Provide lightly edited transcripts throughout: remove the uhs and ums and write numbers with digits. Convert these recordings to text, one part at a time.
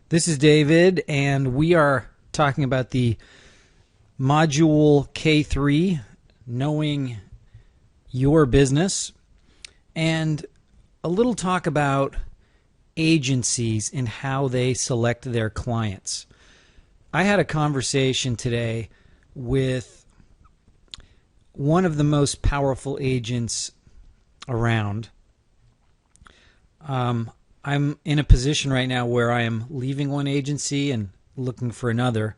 This is David, and we are talking about the Module K3, Knowing Your Business, and a little talk about agencies and how they select their clients. I had a conversation today with one of the most powerful agents around. I'm in a position right now where I am leaving one agency and looking for another.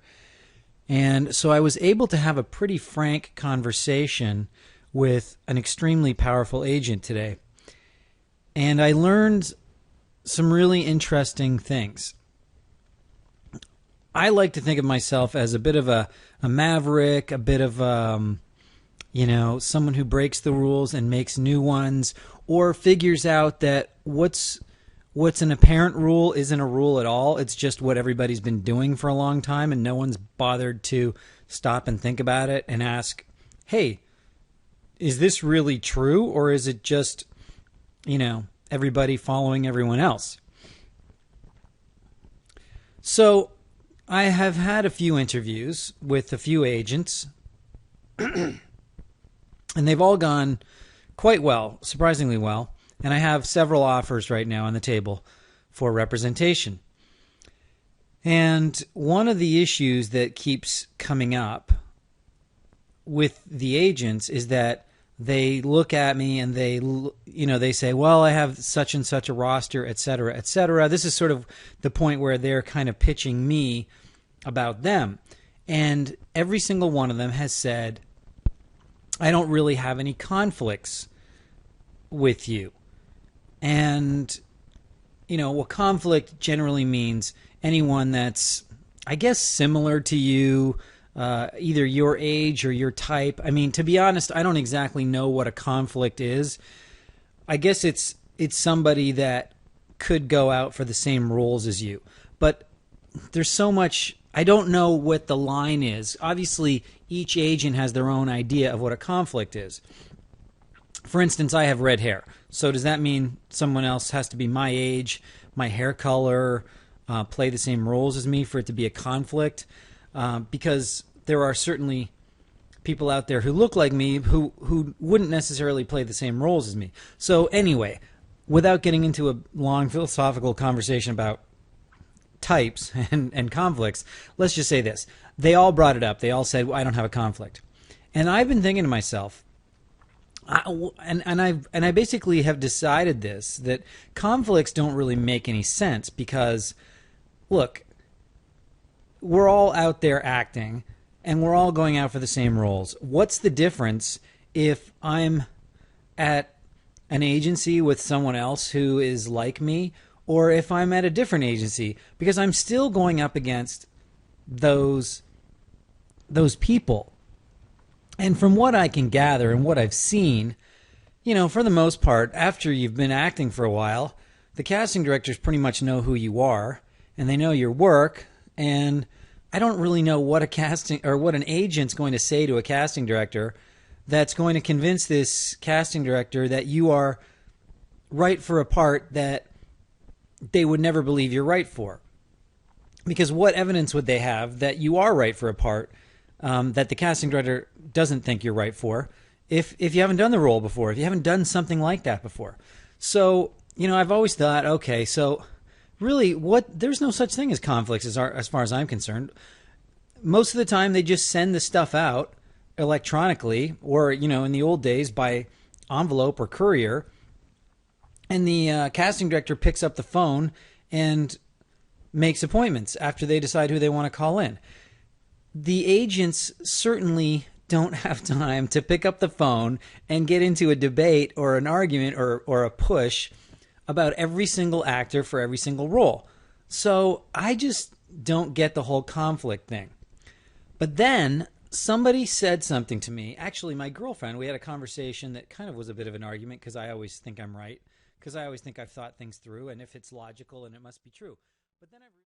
And so I was able to have a pretty frank conversation with an extremely powerful agent today. And I learned some really interesting things. I like to think of myself as a bit of a maverick, a bit of someone who breaks the rules and makes new ones, or figures out that what's an apparent rule isn't a rule at all. It's just what everybody's been doing for a long time, and no one's bothered to stop and think about it and ask, hey, is this really true, or is it just, everybody following everyone else? So I have had a few interviews with a few agents, and they've all gone quite well, surprisingly well. And I have several offers right now on the table for representation. And one of the issues that keeps coming up with the agents is that they look at me and they say, well, I have such and such a roster, et cetera, et cetera. This is sort of the point where they're kind of pitching me about them. And every single one of them has said, I don't really have any conflicts with you. And, what conflict generally means anyone that's, I guess, similar to you, either your age or your type. I mean, to be honest, I don't exactly know what a conflict is. I guess it's somebody that could go out for the same roles as you. But there's so much, I don't know what the line is. Obviously, each agent has their own idea of what a conflict is. For instance, I have red hair. So does that mean someone else has to be my age, my hair color, play the same roles as me for it to be a conflict? Because there are certainly people out there who look like me who wouldn't necessarily play the same roles as me. So anyway, without getting into a long philosophical conversation about types and conflicts, let's just say this. They all brought it up. They all said, well, I don't have a conflict. And I've been thinking to myself, I basically have decided this, that conflicts don't really make any sense because, look, we're all out there acting and we're all going out for the same roles. What's the difference if I'm at an agency with someone else who is like me, or if I'm at a different agency? Because I'm still going up against those people. And from what I can gather and what I've seen, for the most part, after you've been acting for a while, the casting directors pretty much know who you are and they know your work. And I don't really know what what an agent's going to say to a casting director that's going to convince this casting director that you are right for a part that they would never believe you're right for. Because what evidence would they have that you are right for a part that the casting director doesn't think you're right for if you haven't done the role before, if you haven't done something like that before? So, I've always thought, okay, so really there's no such thing as conflicts as far as I'm concerned. Most of the time they just send the stuff out electronically or, in the old days by envelope or courier, and the casting director picks up the phone and makes appointments after they decide who they want to call in. The agents certainly don't have time to pick up the phone and get into a debate or an argument or a push about every single actor for every single role. So I just don't get the whole conflict thing. But then somebody said something to me. Actually, my girlfriend, we had a conversation that kind of was a bit of an argument because I always think I'm right, because I always think I've thought things through, and if it's logical, then it must be true. But then